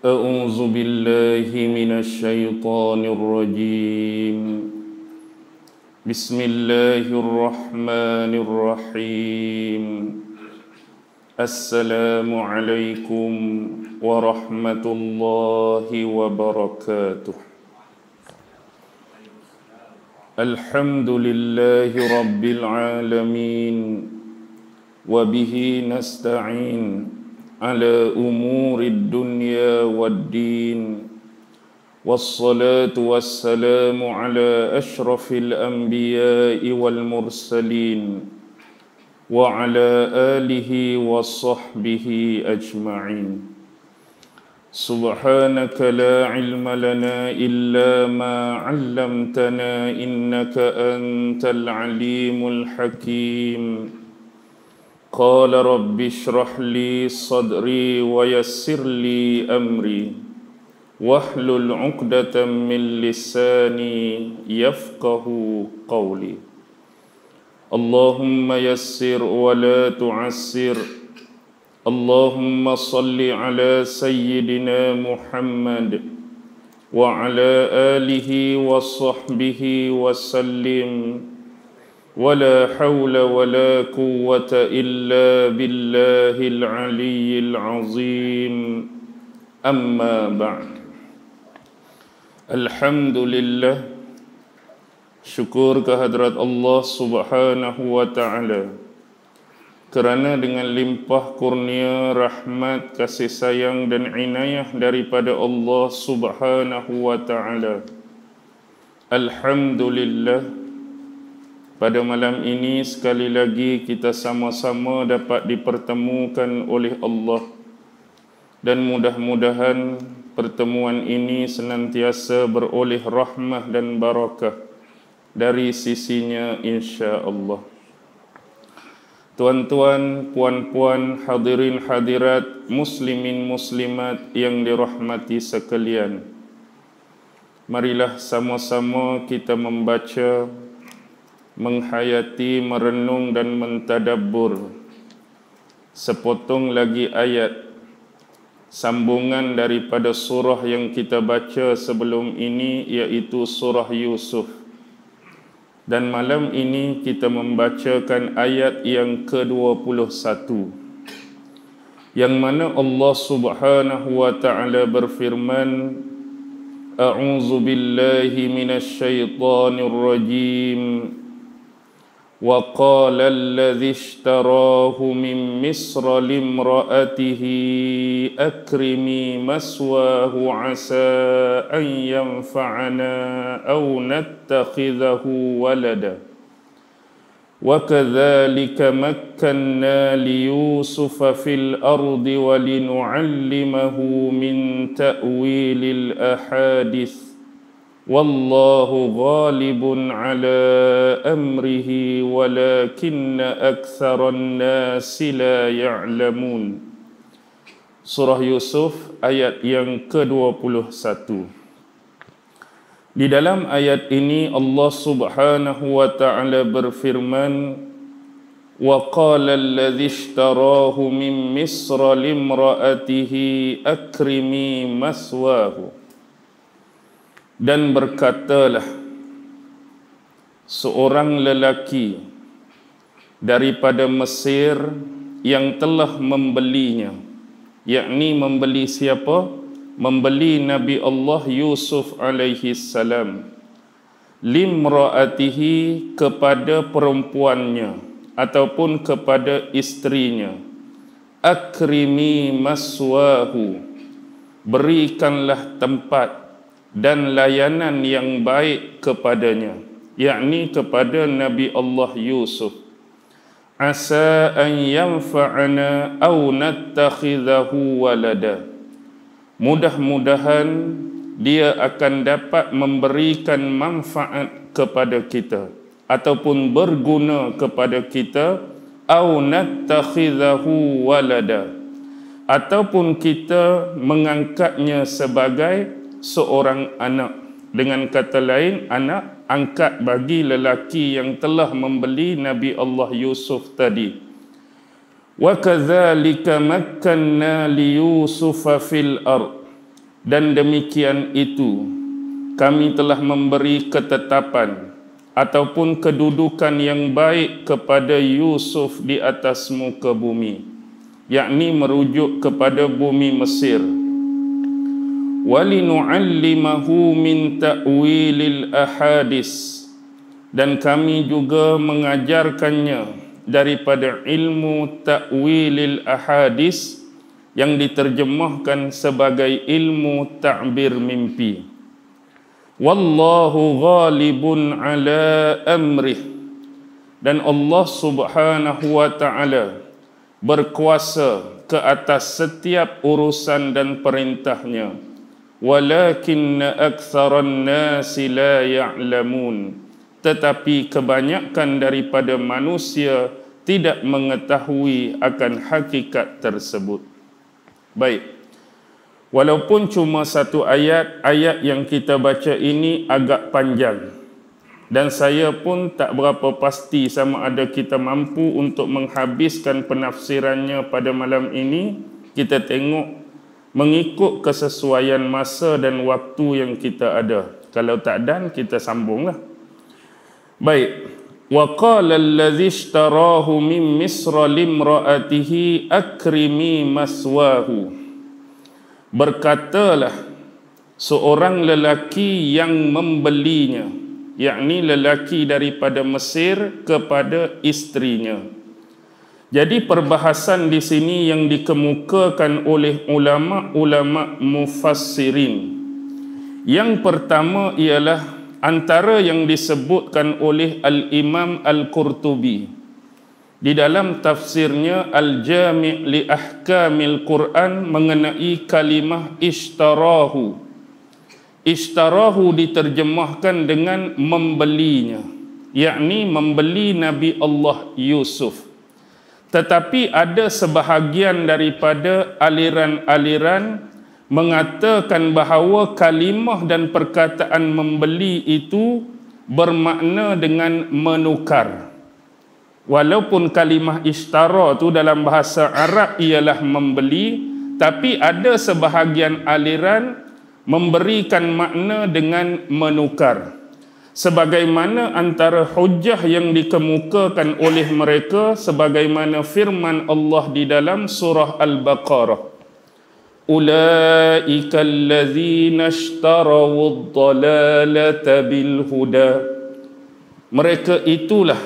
أعوذ بالله من الشيطان الرجيم بسم الله الرحمن الرحيم السلام عليكم ورحمة الله وبركاته الحمد لله رب العالمين وبه نستعين على أمور الدنيا والدين والصلاة والسلام على أشرف الأنبياء والمرسلين وعلى آله وصحبه أجمعين سبحانك لا علم لنا إلا ما علمتنا إنك أنت العليم الحكيم قال رب اشرح لي صدري ويسر لي أمري واحلل عقدة من لساني يفقه قولي اللهم يسر ولا تعسر اللهم صل على سيدنا محمد وعلى آله وصحبه وسلم ولا حول ولا قوة إلا بالله العلي العظيم أما بعد الحمد لله syukur kehadrat Allah subhanahu wa ta'ala kerana dengan limpah kurnia, rahmat, kasih sayang dan inayah daripada Allah subhanahu wa ta'ala. Alhamdulillah, pada malam ini sekali lagi kita sama-sama dapat dipertemukan oleh Allah, dan mudah-mudahan pertemuan ini senantiasa beroleh rahmah dan barakah dari sisinya insya-Allah. Tuan-tuan, puan-puan, hadirin hadirat, muslimin muslimat yang dirahmati sekalian, marilah sama-sama kita membaca, menghayati, merenung dan mentadabbur sepotong lagi ayat sambungan daripada surah yang kita baca sebelum ini, iaitu surah Yusuf. Dan malam ini kita membacakan ayat yang ke-21, yang mana Allah subhanahu wa ta'ala berfirman, A'udzu billahi minasy syaithanir rajim. وَقَالَ الَّذِي اشْتَرَاهُ مِنْ مِصْرَ لِامْرَأَتِهِ أَكْرِمِي مَثْوَاهُ عَسَىٰ أَنْ يَنْفَعَنَا أَوْ نَتَّخِذَهُ وَلَدًا وَكَذَلِكَ مَكَّنَّا لِيُوسُفَ فِي الْأَرْضِ وَلِنُعَلِّمَهُ مِنْ تَأْوِيلِ الْأَحَادِيثِ وَاللَّهُ غَالِبٌ عَلَى أَمْرِهِ وَلَكِنَّ أَكْثَرَ النَّاسِ لَا يَعْلَمُونَ. Surah Yusuf ayat yang ke-21. Di dalam ayat ini Allah subhanahu wa ta'ala berfirman, وَقَالَ الَّذِي اشْتَرَاهُ مِنْ مِصْرَ لِامْرَأَتِهِ أَكْرِمِي مَثْوَاهُ. Dan berkatalah seorang lelaki daripada Mesir yang telah membelinya, yakni membeli siapa? Membeli Nabi Allah Yusuf alaihi salam, limraatihi, kepada perempuannya ataupun kepada istrinya, akrimi maswahu, berikanlah tempat dan layanan yang baik kepadanya, yakni kepada Nabi Allah Yusuf. Asa an yanfa'ana aw nattakhidahu walada. Mudah-mudahan dia akan dapat memberikan manfaat kepada kita ataupun berguna kepada kita, aw nattakhidahu walada, ataupun kita mengangkatnya sebagai seorang anak. Dengan kata lain, anak angkat bagi lelaki yang telah membeli Nabi Allah Yusuf tadi. Wa kadzalika makkanna li Yusufa fil ard. Dan demikian itu kami telah memberi ketetapan ataupun kedudukan yang baik kepada Yusuf di atas muka bumi, yakni merujuk kepada bumi Mesir. Walinu'allimahu min ta'wilil ahadis, dan kami juga mengajarkannya daripada ilmu ta'wilil ahadis yang diterjemahkan sebagai ilmu ta'bir mimpi. Wallahu ghalibun ala amrih, dan Allah subhanahu wa ta'ala berkuasa ke atas setiap urusan dan perintahnya. Walakinna aktsaran nasi la ya'lamun, tetapi kebanyakan daripada manusia tidak mengetahui akan hakikat tersebut. Baik, walaupun cuma satu ayat yang kita baca ini agak panjang, dan saya pun tak berapa pasti sama ada kita mampu untuk menghabiskan penafsirannya pada malam ini. Kita tengok mengikut kesesuaian masa dan waktu yang kita ada. Kalau tak dan, kita sambunglah. Baik. Wa qala allazi ishtarahu min misra limra'atihi akrimi maswahu. Berkatalah seorang lelaki yang membelinya, yakni lelaki daripada Mesir kepada istrinya. Jadi perbahasan di sini yang dikemukakan oleh ulama-ulama mufassirin. Yang pertama ialah antara yang disebutkan oleh Al-Imam Al-Qurtubi di dalam tafsirnya Al-Jami' li Ahkamil Quran mengenai kalimah ishtarahu. Ishtarahu diterjemahkan dengan membelinya, yakni membeli Nabi Allah Yusuf. Tetapi ada sebahagian daripada aliran-aliran mengatakan bahawa kalimah dan perkataan membeli itu bermakna dengan menukar. Walaupun kalimah ishtara itu dalam bahasa Arab ialah membeli, tapi ada sebahagian aliran memberikan makna dengan menukar. Sebagaimana antara hujjah yang dikemukakan oleh mereka sebagaimana firman Allah di dalam surah Al-Baqarah, ulaika allazina ishtarawud dalalata bil huda, mereka itulah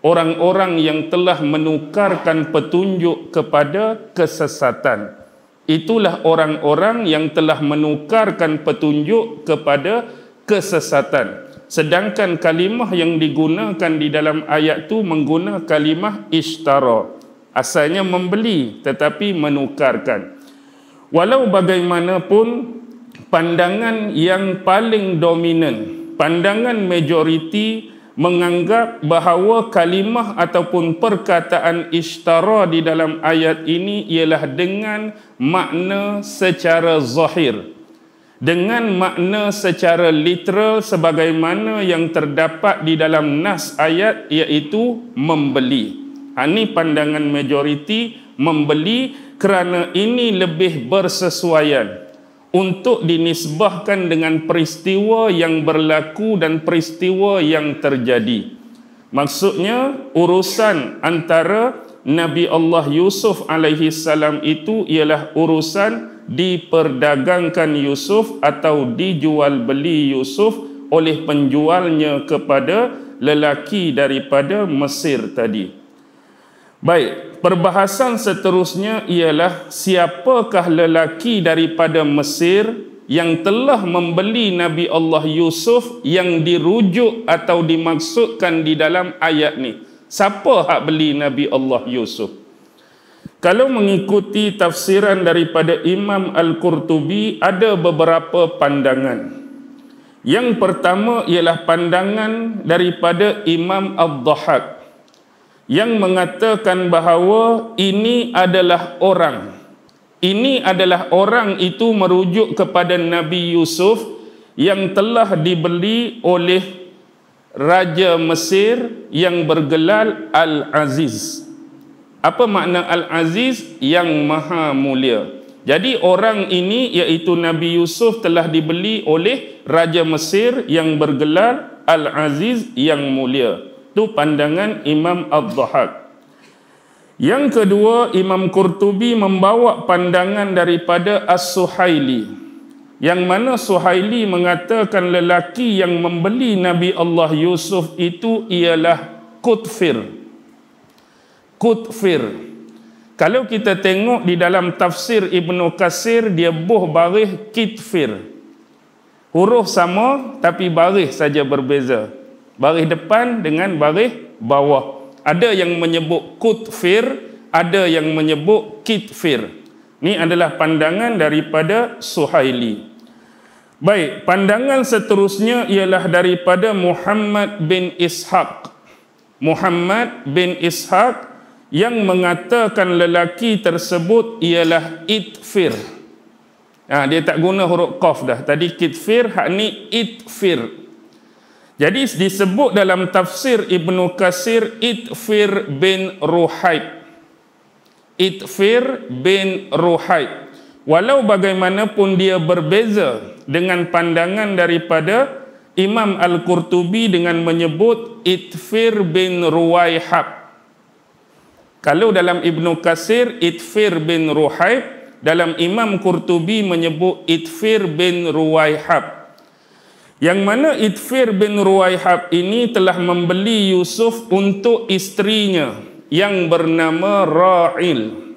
orang-orang yang telah menukarkan petunjuk kepada kesesatan. Itulah orang-orang yang telah menukarkan petunjuk kepada kesesatan. Sedangkan kalimah yang digunakan di dalam ayat itu menggunakan kalimah ishtara. Asalnya membeli tetapi menukarkan. Walau bagaimanapun, pandangan yang paling dominan, pandangan majoriti menganggap bahawa kalimah ataupun perkataan ishtara di dalam ayat ini ialah dengan makna secara zahir, dengan makna secara literal sebagaimana yang terdapat di dalam nas ayat, iaitu membeli. Ini pandangan majoriti, membeli, kerana ini lebih bersesuaian untuk dinisbahkan dengan peristiwa yang berlaku dan peristiwa yang terjadi. Maksudnya urusan antara Nabi Allah Yusuf alaihi salam itu ialah urusan diperdagangkan Yusuf atau dijual beli Yusuf oleh penjualnya kepada lelaki daripada Mesir tadi. Baik, perbahasan seterusnya ialah siapakah lelaki daripada Mesir yang telah membeli Nabi Allah Yusuf yang dirujuk atau dimaksudkan di dalam ayat ni. Siapa hak beli Nabi Allah Yusuf? Kalau mengikuti tafsiran daripada Imam Al-Qurtubi, ada beberapa pandangan. Yang pertama ialah pandangan daripada Imam Ad-Dhahak yang mengatakan bahawa ini adalah orang. Ini adalah orang itu merujuk kepada Nabi Yusuf yang telah dibeli oleh Raja Mesir yang bergelar Al-Aziz. Apa makna Al-Aziz? Yang maha mulia. Jadi orang ini iaitu Nabi Yusuf telah dibeli oleh Raja Mesir yang bergelar Al-Aziz yang mulia. Itu pandangan Imam Ad-Dhahak. Yang kedua, Imam Qurtubi membawa pandangan daripada As-Suhaili, yang mana Suhaili mengatakan lelaki yang membeli Nabi Allah Yusuf itu ialah Qutfir. Qutfir. Kalau kita tengok di dalam tafsir Ibnu Katsir, dia buh baris Kitfir. Huruf sama tapi baris saja berbeza. Baris depan dengan baris bawah. Ada yang menyebut Qutfir, ada yang menyebut Kitfir. Ini adalah pandangan daripada Suhaili. Baik, pandangan seterusnya ialah daripada Muhammad bin Ishaq. Muhammad bin Ishaq yang mengatakan lelaki tersebut ialah Itfir. Dia tak guna huruf qaf dah. Tadi Kitfir, hak ni Itfir. Jadi disebut dalam tafsir Ibnu Katsir Itfir bin Ruhaib. Itfir bin Ruhaib. Walau bagaimanapun dia berbeza dengan pandangan daripada Imam Al-Qurtubi dengan menyebut Itfir bin Ruwaihab. Kalau dalam Ibnu Katsir Itfir bin Ruhaib, dalam Imam Qurtubi menyebut Itfir bin Ruwaihab. Yang mana Itfir bin Ruwaihab ini telah membeli Yusuf untuk istrinya yang bernama Ra'il.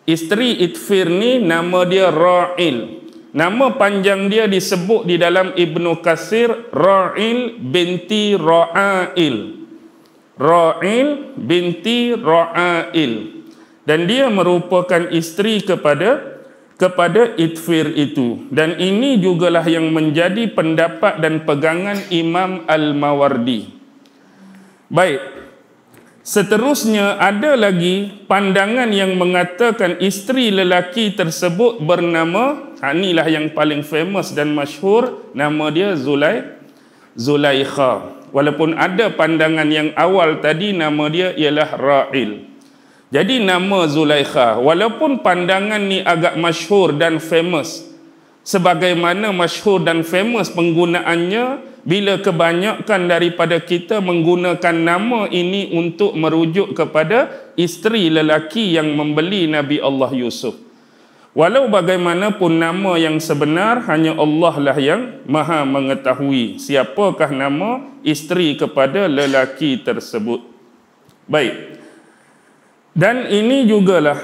Isteri Itfir ni nama dia Ra'il. Nama panjang dia disebut di dalam Ibnu Katsir Ra'il binti Ra'ail. Ra'il binti Ra'ail. Dan dia merupakan isteri kepada Itfir itu. Dan ini jugalah yang menjadi pendapat dan pegangan Imam Al-Mawardi. Baik. Seterusnya ada lagi pandangan yang mengatakan isteri lelaki tersebut bernama, inilah yang paling famous dan masyhur, nama dia Zulaikha. Walaupun ada pandangan yang awal tadi nama dia ialah Ra'il. Jadi nama Zulaikha, walaupun pandangan ni agak masyhur dan famous, sebagaimana masyhur dan famous penggunaannya, bila kebanyakan daripada kita menggunakan nama ini untuk merujuk kepada isteri lelaki yang membeli Nabi Allah Yusuf. Walau bagaimanapun nama yang sebenar, hanya Allah lah yang maha mengetahui siapakah nama isteri kepada lelaki tersebut. Baik. Dan ini jugalah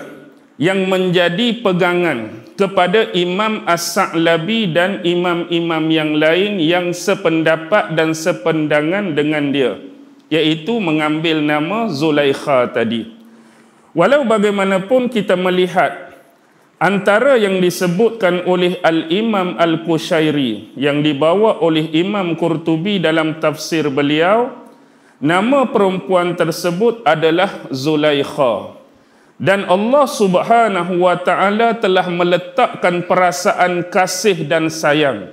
yang menjadi pegangan kepada Imam As-Sa'labi dan imam-imam yang lain yang sependapat dan sepandangan dengan dia, iaitu mengambil nama Zulaikha tadi. Walau bagaimanapun kita melihat antara yang disebutkan oleh Al-Imam Al-Qushairi yang dibawa oleh Imam Qurtubi dalam tafsir beliau, nama perempuan tersebut adalah Zulaikha. Dan Allah Subhanahu wa ta'ala telah meletakkan perasaan kasih dan sayang,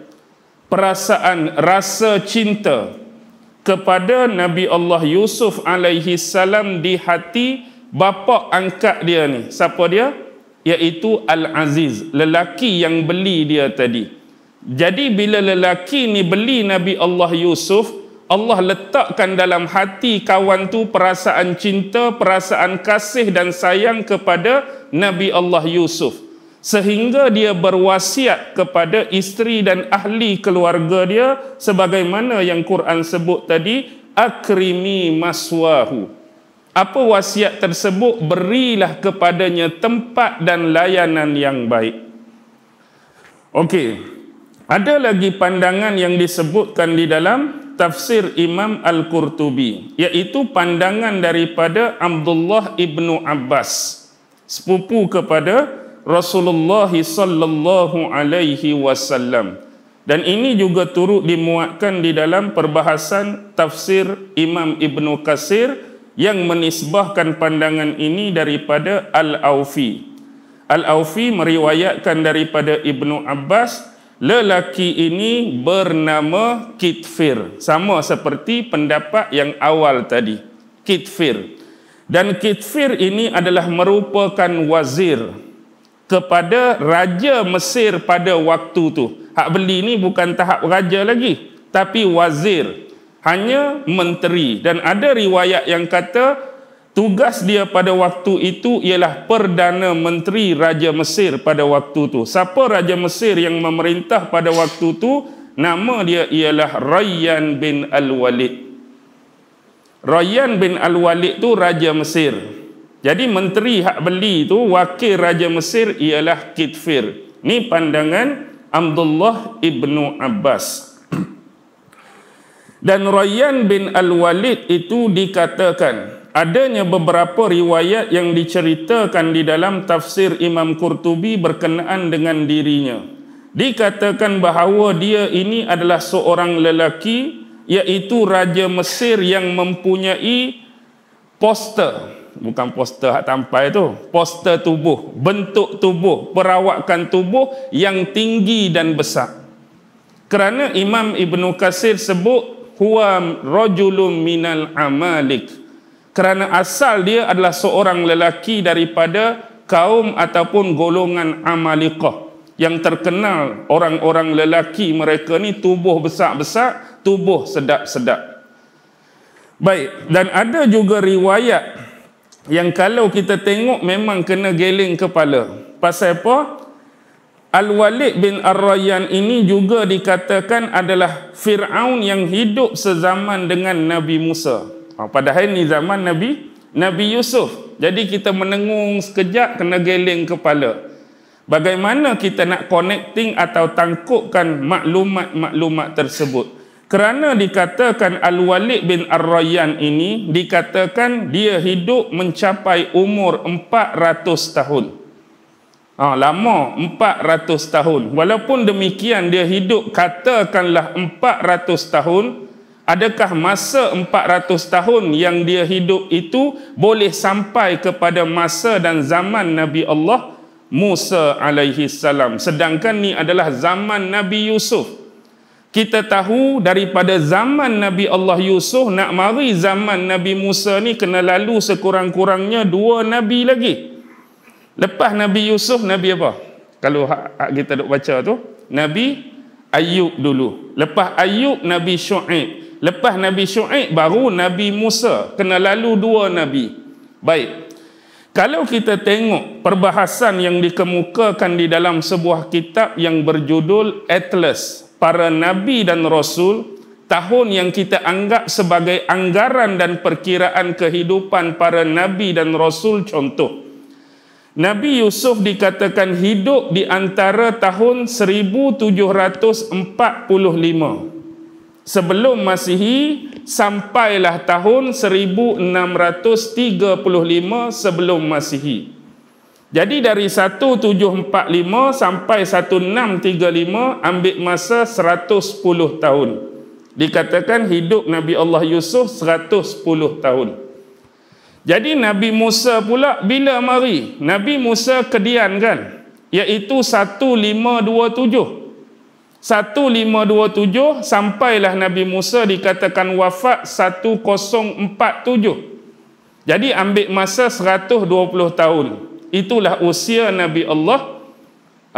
perasaan rasa cinta kepada Nabi Allah Yusuf alaihi salam di hati bapa angkat dia ni. Siapa dia? Iaitu Al-Aziz, lelaki yang beli dia tadi. Jadi bila lelaki ni beli Nabi Allah Yusuf, Allah letakkan dalam hati kawan tu perasaan cinta, perasaan kasih dan sayang kepada Nabi Allah Yusuf. Sehingga dia berwasiat kepada isteri dan ahli keluarga dia sebagaimana yang Quran sebut tadi, akrimi maswahu. Apa wasiat tersebut? Berilah kepadanya tempat dan layanan yang baik. Okey. Ada lagi pandangan yang disebutkan di dalam tafsir Imam Al-Qurtubi, iaitu pandangan daripada Abdullah ibnu Abbas, sepupu kepada Rasulullah sallallahu alaihi wasallam. Dan ini juga turut dimuatkan di dalam perbahasan tafsir Imam Ibnu Katsir yang menisbahkan pandangan ini daripada Al-Aufi. Al-Aufi meriwayatkan daripada Ibnu Abbas, lelaki ini bernama Kitfir, sama seperti pendapat yang awal tadi, Kitfir. Dan Kitfir ini adalah merupakan wazir kepada Raja Mesir pada waktu tu. Hak beli ni bukan tahap raja lagi, tapi wazir, hanya menteri. Dan ada riwayat yang kata tugas dia pada waktu itu ialah Perdana Menteri Raja Mesir pada waktu tu. Siapa Raja Mesir yang memerintah pada waktu tu? Nama dia ialah Rayyan bin Al-Walid. Rayyan bin Al-Walid tu Raja Mesir. Jadi menteri hak beli tu, wakil Raja Mesir ialah Kitfir. Ni pandangan Abdullah ibnu Abbas. Dan Rayyan bin Al-Walid itu dikatakan, adanya beberapa riwayat yang diceritakan di dalam tafsir Imam Qurtubi berkenaan dengan dirinya. Dikatakan bahawa dia ini adalah seorang lelaki, iaitu Raja Mesir yang mempunyai poster, bukan poster hak tampai tu, poster tubuh, bentuk tubuh, perawakan tubuh yang tinggi dan besar. Kerana Imam Ibnu Katsir sebut huwa rajulun minal amalik, kerana asal dia adalah seorang lelaki daripada kaum ataupun golongan Amalikah, yang terkenal orang-orang lelaki mereka ni tubuh besar-besar, tubuh sedap-sedap. Baik, dan ada juga riwayat yang kalau kita tengok memang kena geleng kepala. Pasal apa? Al-Walid bin Ar-Rayyan ini juga dikatakan adalah Fir'aun yang hidup sezaman dengan Nabi Musa. Padahal ni zaman Nabi Yusuf. Jadi kita menengung sekejap kena geleng kepala. Bagaimana kita nak connecting atau tangkupkan maklumat-maklumat tersebut? Kerana dikatakan Al-Walid bin Ar-Rayyan ini dikatakan dia hidup mencapai umur 400 tahun. Lama, 400 tahun. Walaupun demikian dia hidup katakanlah 400 tahun, adakah masa 400 tahun yang dia hidup itu boleh sampai kepada masa dan zaman Nabi Allah Musa alaihi salam? Sedangkan ni adalah zaman Nabi Yusuf. Kita tahu daripada zaman Nabi Allah Yusuf nak mari zaman Nabi Musa ni kena lalu sekurang-kurangnya 2 nabi lagi. Lepas Nabi Yusuf, Nabi apa? Kalau kita duk baca tu, Nabi Ayub dulu. Lepas Ayub, Nabi Syuaib. Lepas Nabi Syuaib, baru Nabi Musa. Kena lalu 2 nabi. Baik. Kalau kita tengok perbahasan yang dikemukakan di dalam sebuah kitab yang berjudul Atlas Para Nabi dan Rasul, tahun yang kita anggap sebagai anggaran dan perkiraan kehidupan para Nabi dan Rasul, contoh. Nabi Yusuf dikatakan hidup di antara tahun 1745 sebelum Masihi sampailah tahun 1635 sebelum Masihi. Jadi dari 1745 sampai 1635 ambil masa 110 tahun. Dikatakan hidup Nabi Allah Yusuf 110 tahun. Jadi Nabi Musa pula bila mari? Nabi Musa kedian kan? Iaitu 1527. 1527 sampailah Nabi Musa dikatakan wafat 1047. Jadi ambil masa 120 tahun. Itulah usia Nabi Allah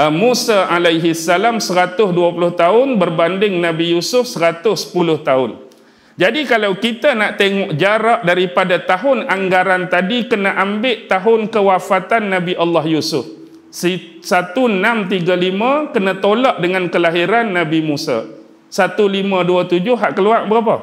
Musa alaihi salam 120 tahun berbanding Nabi Yusuf 110 tahun. Jadi kalau kita nak tengok jarak daripada tahun anggaran tadi, kena ambil tahun kewafatan Nabi Allah Yusuf. 1635 kena tolak dengan kelahiran Nabi Musa. 1527 hak keluar berapa?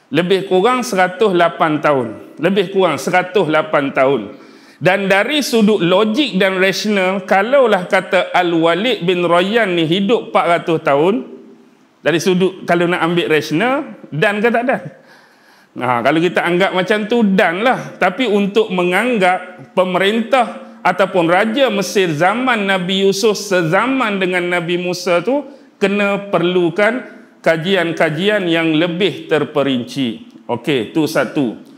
Lebih kurang 108 tahun. Lebih kurang 108 tahun. Dan dari sudut logik dan rasional, kalaulah kata Al-Walid bin Rayyan ni hidup 400 tahun, dari sudut kalau nak ambil rasional, dan ke tak dan? Kalau kita anggap macam tu, dan lah. Tapi untuk menganggap pemerintah ataupun Raja Mesir zaman Nabi Yusuf sezaman dengan Nabi Musa tu, kena perlukan kajian-kajian yang lebih terperinci. Okey, tu satu.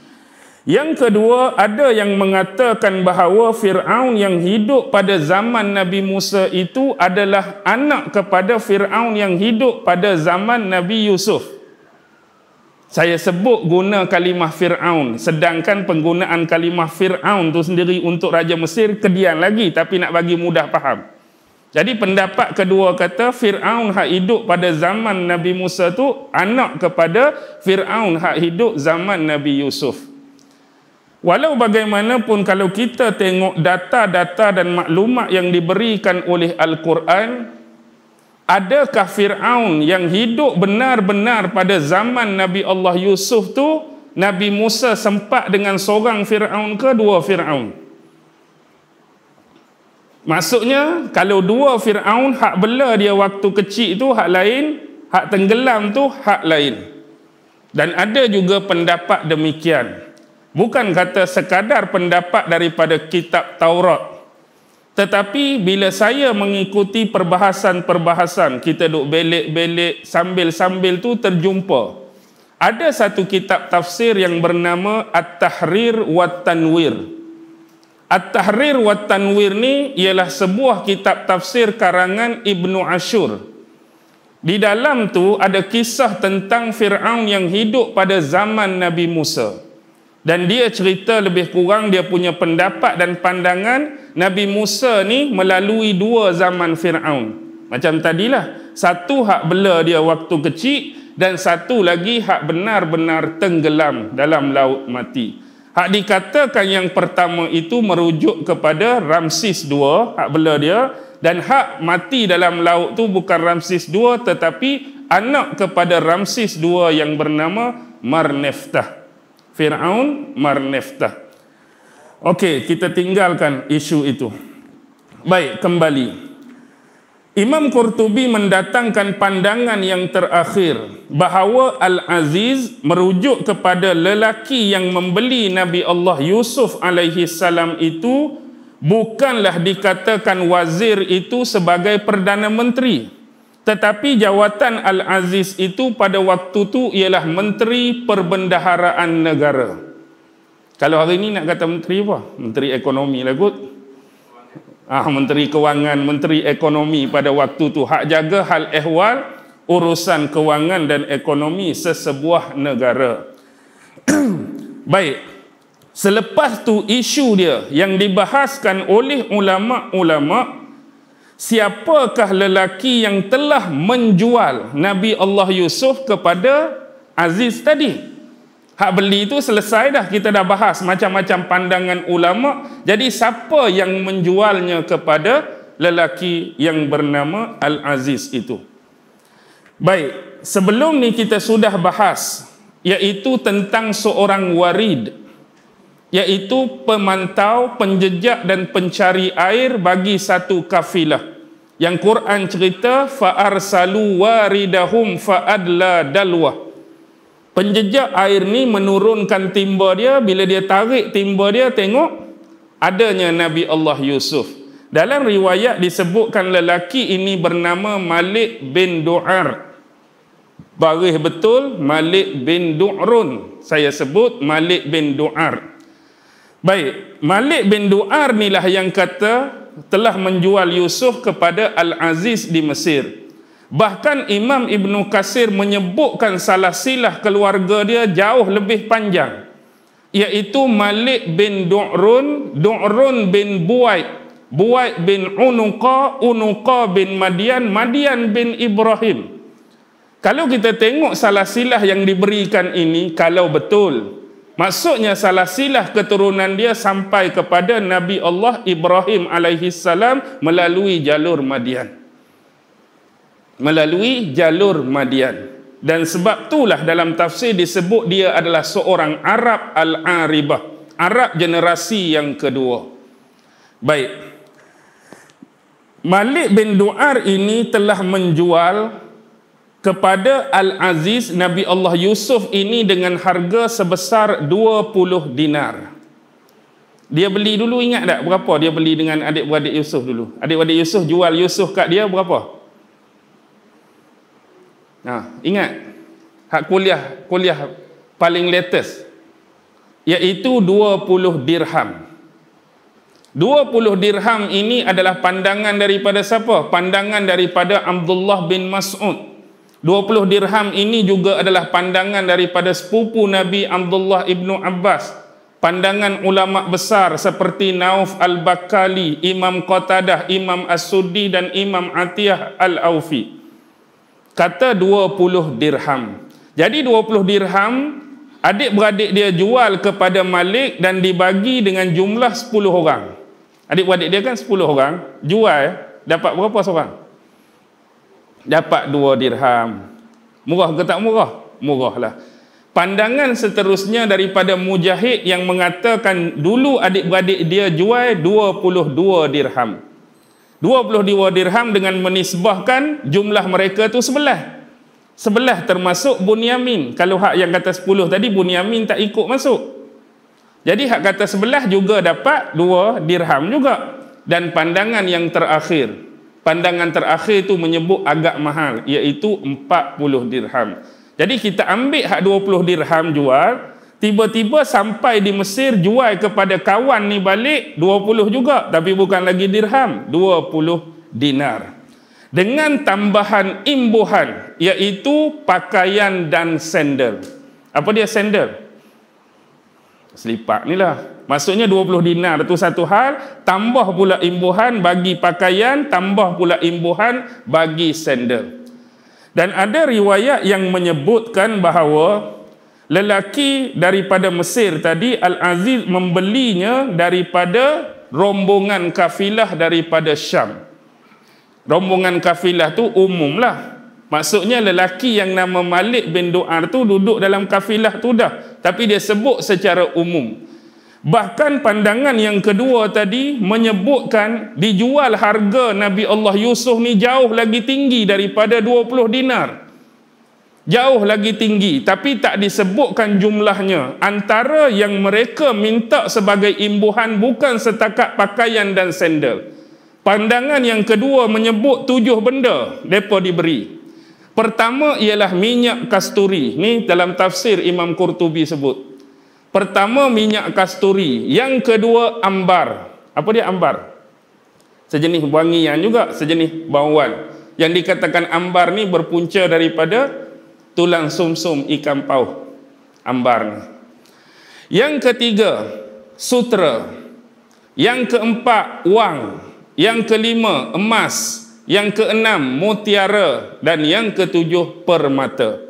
Yang kedua, ada yang mengatakan bahawa Fir'aun yang hidup pada zaman Nabi Musa itu adalah anak kepada Fir'aun yang hidup pada zaman Nabi Yusuf. Saya sebut guna kalimah Fir'aun, sedangkan penggunaan kalimah Fir'aun tu sendiri untuk Raja Mesir kedian lagi, tapi nak bagi mudah faham. Jadi pendapat kedua kata Fir'aun hak hidup pada zaman Nabi Musa tu anak kepada Fir'aun hak hidup zaman Nabi Yusuf. Walau bagaimanapun kalau kita tengok data-data dan maklumat yang diberikan oleh Al-Quran, adakah Fir'aun yang hidup benar-benar pada zaman Nabi Allah Yusuf tu, Nabi Musa sempat dengan seorang Fir'aun ke dua Fir'aun? Maksudnya, kalau dua Fir'aun, hak bela dia waktu kecil tu hak lain, hak tenggelam tu hak lain. Dan ada juga pendapat demikian. Bukan kata sekadar pendapat daripada kitab Taurat. Tetapi bila saya mengikuti perbahasan-perbahasan, kita duk belik-belik sambil-sambil tu terjumpa. Ada satu kitab tafsir yang bernama At-Tahrir wa Tanwir. At-Tahrir wa Tanwir ni ialah sebuah kitab tafsir karangan Ibnu Ashur. Di dalam tu ada kisah tentang Fir'aun yang hidup pada zaman Nabi Musa. Dan dia cerita lebih kurang dia punya pendapat dan pandangan Nabi Musa ni melalui dua zaman Fir'aun. Macam tadilah, satu hak bela dia waktu kecil dan satu lagi hak benar-benar tenggelam dalam laut mati. Hak dikatakan yang pertama itu merujuk kepada Ramses II, hak bela dia, dan hak mati dalam laut tu bukan Ramses II tetapi anak kepada Ramses II yang bernama Mar-Neftah. Fir'aun Mar-Neftah. Okey, kita tinggalkan isu itu. Baik, kembali. Imam Qurtubi mendatangkan pandangan yang terakhir bahawa Al-Aziz merujuk kepada lelaki yang membeli Nabi Allah Yusuf alaihi salam itu bukanlah dikatakan wazir itu sebagai Perdana Menteri, tetapi jawatan Al-Aziz itu pada waktu tu ialah Menteri Perbendaharaan Negara. Kalau hari ni nak kata menteri apa? Menteri Ekonomi lah kot. Menteri Kewangan, Menteri Ekonomi pada waktu tu hak jaga hal ehwal urusan kewangan dan ekonomi sesebuah negara. Baik, selepas tu isu dia yang dibahaskan oleh ulama-ulama, siapakah lelaki yang telah menjual Nabi Allah Yusuf kepada Aziz tadi? Hak beli itu selesai dah, kita dah bahas macam-macam pandangan ulama. Jadi siapa yang menjualnya kepada lelaki yang bernama Al-Aziz itu? Baik, sebelum ni kita sudah bahas, iaitu tentang seorang warid, iaitu pemantau, penjejak dan pencari air bagi satu kafilah. Yang Quran cerita, fa'arsalu waridahum fa'adla dalwah. Penjejak air ni menurunkan timba dia, bila dia tarik timba dia, tengok adanya Nabi Allah Yusuf. Dalam riwayat disebutkan lelaki ini bernama Malik bin Du'ar. Baris betul Malik bin Du'run. Saya sebut Malik bin Du'ar. Baik, Malik bin Du'ar ni lah yang kata telah menjual Yusuf kepada Al-Aziz di Mesir. Bahkan Imam Ibnu Katsir menyebutkan salasilah keluarga dia jauh lebih panjang, iaitu Malik bin Du'run, Du'run bin Buaid, Buaid bin Unuqa, Unuqa bin Madian, Madian bin Ibrahim. Kalau kita tengok salasilah yang diberikan ini, kalau betul, maksudnya salasilah keturunan dia sampai kepada Nabi Allah Ibrahim alaihi salam melalui jalur Madian. Melalui jalur Madian. Dan sebab itulah dalam tafsir disebut dia adalah seorang Arab Al-Aribah, Arab generasi yang kedua. Baik, Malik bin Du'ar ini telah menjual kepada Al-Aziz Nabi Allah Yusuf ini dengan harga sebesar 20 dinar. Dia beli dulu, ingat tak berapa dia beli dengan adik-beradik Yusuf dulu? Adik-beradik Yusuf jual Yusuf kat dia berapa? Ingat hak kuliah paling latest, iaitu 20 dirham. 20 dirham ini adalah pandangan daripada siapa? Pandangan daripada Abdullah bin Mas'ud. 20 dirham ini juga adalah pandangan daripada sepupu Nabi Abdullah ibnu Abbas, pandangan ulama besar seperti Nauf al-Bakali, Imam Qatadah, Imam As-Suddi dan Imam Atiyah al-Aufi. Kata 20 dirham. Jadi 20 dirham adik-beradik dia jual kepada Malik dan dibagi dengan jumlah 10 orang. Adik-beradik dia kan 10 orang, jual dapat berapa seorang? Dapat 2 dirham. Murah ke tak murah? Murah lah. Pandangan seterusnya daripada Mujahid yang mengatakan dulu adik-beradik dia jual 22 dirham. 22 dirham dengan menisbahkan jumlah mereka tu 11. 11 termasuk Bunyamin. Kalau hak yang kata 10 tadi, Bunyamin tak ikut masuk. Jadi hak kata 11 juga dapat 2 dirham juga. Dan pandangan yang terakhir, pandangan terakhir itu menyebut agak mahal, iaitu 40 dirham. Jadi kita ambil hak 20 dirham jual, tiba-tiba sampai di Mesir jual kepada kawan ni balik 20 juga, tapi bukan lagi dirham, 20 dinar. Dengan tambahan imbuhan, iaitu pakaian dan sandal. Apa dia sandal? Selipak ni lah. Maksudnya 20 dinar itu satu hal, tambah pula imbuhan bagi pakaian, tambah pula imbuhan bagi sandal. Dan ada riwayat yang menyebutkan bahawa lelaki daripada Mesir tadi, Al-Aziz, membelinya daripada rombongan kafilah daripada Syam. Rombongan kafilah tu umum lah. Maksudnya lelaki yang nama Malik bin Du'ar tu duduk dalam kafilah tu dah, tapi dia sebut secara umum. Bahkan pandangan yang kedua tadi menyebutkan dijual harga Nabi Allah Yusuf ni jauh lagi tinggi daripada 20 dinar. Jauh lagi tinggi, tapi tak disebutkan jumlahnya. Antara yang mereka minta sebagai imbuhan bukan setakat pakaian dan sandal. Pandangan yang kedua menyebut 7 benda mereka diberi. Pertama ialah minyak kasturi. Ni dalam tafsir Imam Qurtubi sebut. Pertama minyak kasturi, yang kedua ambar. Apa dia ambar? Sejenis wangian juga, sejenis bauan. Yang dikatakan ambar ni berpunca daripada tulang sumsum ikan paus. Ambar ni. Yang ketiga, sutra. Yang keempat, wang. Yang kelima, emas. Yang keenam, mutiara. Dan yang ketujuh, permata.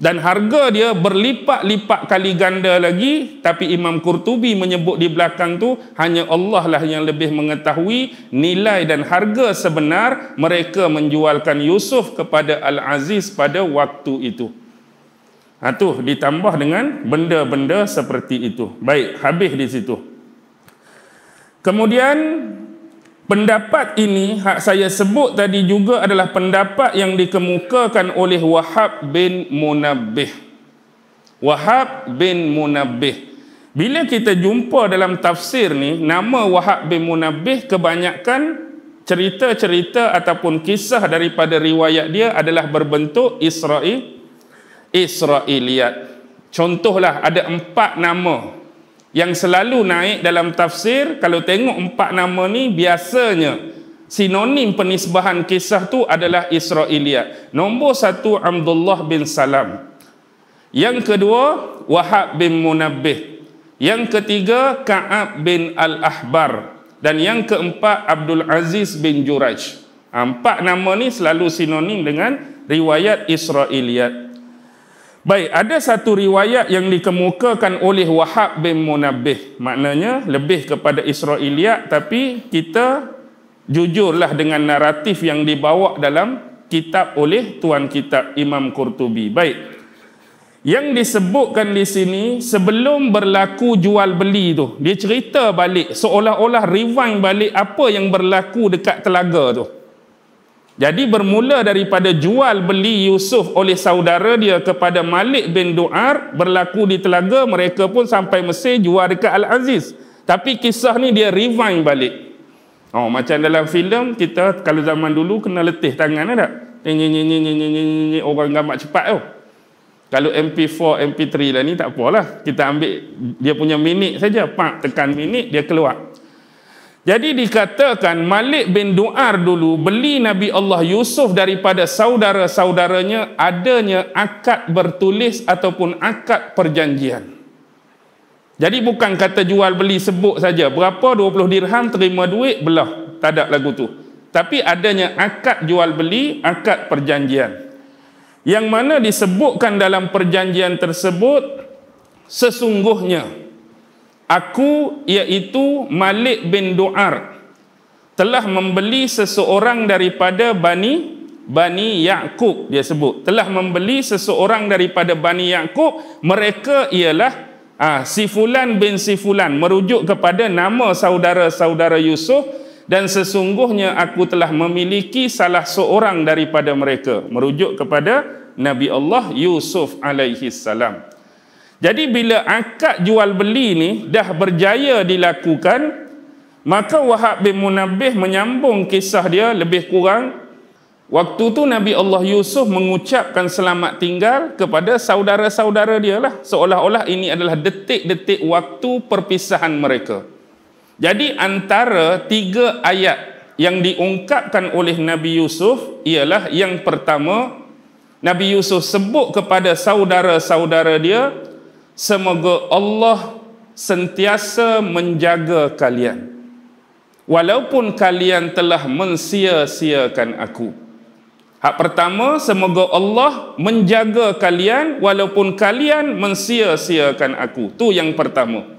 Dan harga dia berlipat-lipat kali ganda lagi, tapi Imam Qurtubi menyebut di belakang tu hanya Allah lah yang lebih mengetahui nilai dan harga sebenar mereka menjualkan Yusuf kepada Al-Aziz pada waktu itu. Tu ditambah dengan benda-benda seperti itu. Baik, habis di situ. Kemudian pendapat ini, hak saya sebut tadi juga adalah pendapat yang dikemukakan oleh Wahab bin Munabbih. Wahab bin Munabbih. Bila kita jumpa dalam tafsir ni, nama Wahab bin Munabbih kebanyakan cerita-cerita ataupun kisah daripada riwayat dia adalah berbentuk Israiliyat. Contohlah ada 4 nama yang selalu naik dalam tafsir. Kalau tengok 4 nama ni, biasanya sinonim penisbahan kisah tu adalah Israiliyat. Nombor 1, Abdullah bin Salam. Yang kedua, Wahab bin Munabbih. Yang ketiga, Ka'ab bin Al-Ahbar. Dan yang keempat, Abdul Aziz bin Juraj. 4 nama ni selalu sinonim dengan riwayat Israiliyat. Baik, ada satu riwayat yang dikemukakan oleh Wahab bin Munabbih. Maknanya lebih kepada Israiliyat, tapi kita jujurlah dengan naratif yang dibawa dalam kitab oleh tuan kitab Imam Qurtubi. Baik, yang disebutkan di sini sebelum berlaku jual beli tu, dia cerita balik, seolah-olah rewind balik apa yang berlaku dekat telaga tu. Jadi bermula daripada jual beli Yusuf oleh saudara dia kepada Malik bin Du'ar, berlaku di telaga, mereka pun sampai Mesir jual dekat Al-Aziz. Tapi kisah ni dia rewind balik. Macam dalam filem, kita kalau zaman dulu kena letih tangan tak? Orang gambar cepat tu. Kalau MP4, MP3 lah ni tak apalah. Kita ambil dia punya minit saja, tekan minit dia keluar. Jadi dikatakan Malik bin Du'ar dulu beli Nabi Allah Yusuf daripada saudara-saudaranya, adanya akad bertulis ataupun akad perjanjian. Jadi bukan kata jual beli sebut saja, berapa 20 dirham terima duit belah, tak ada lagu tu. Tapi adanya akad jual beli, akad perjanjian. Yang mana disebutkan dalam perjanjian tersebut, sesungguhnya aku, iaitu Malik bin Du'ar, telah membeli seseorang daripada Bani Ya'qub, dia sebut. Telah membeli seseorang daripada Bani Ya'qub, mereka ialah si Fulan bin si Fulan, merujuk kepada nama saudara-saudara Yusuf, dan sesungguhnya aku telah memiliki salah seorang daripada mereka, merujuk kepada Nabi Allah Yusuf alaihi salam. Jadi bila akad jual beli ni dah berjaya dilakukan, maka Wahab bin Munabbih menyambung kisah dia lebih kurang. Waktu tu Nabi Allah Yusuf mengucapkan selamat tinggal kepada saudara-saudara dia lah, seolah-olah ini adalah detik-detik waktu perpisahan mereka. Jadi antara 3 ayat yang diungkapkan oleh Nabi Yusuf ialah, yang pertama, Nabi Yusuf sebut kepada saudara-saudara dia, semoga Allah sentiasa menjaga kalian walaupun kalian telah mensia-siakan aku. Hak pertama, semoga Allah menjaga kalian walaupun kalian mensia-siakan aku. Tu yang pertama.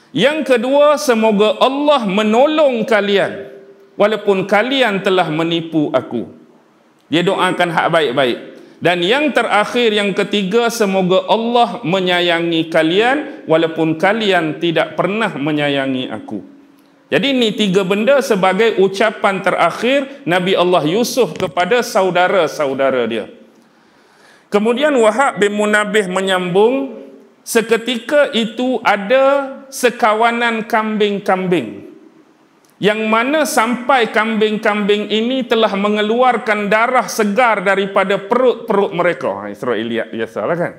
Yang kedua, semoga Allah menolong kalian walaupun kalian telah menipu aku. Dia doakan hak baik-baik. Dan yang terakhir, yang ketiga, semoga Allah menyayangi kalian walaupun kalian tidak pernah menyayangi aku. Jadi ini 3 benda sebagai ucapan terakhir Nabi Allah Yusuf kepada saudara-saudara dia. Kemudian Wahab bin Munabbih menyambung, seketika itu ada sekawanan kambing-kambing, yang mana sampai kambing-kambing ini telah mengeluarkan darah segar daripada perut-perut mereka. Israeliat biasalah kan.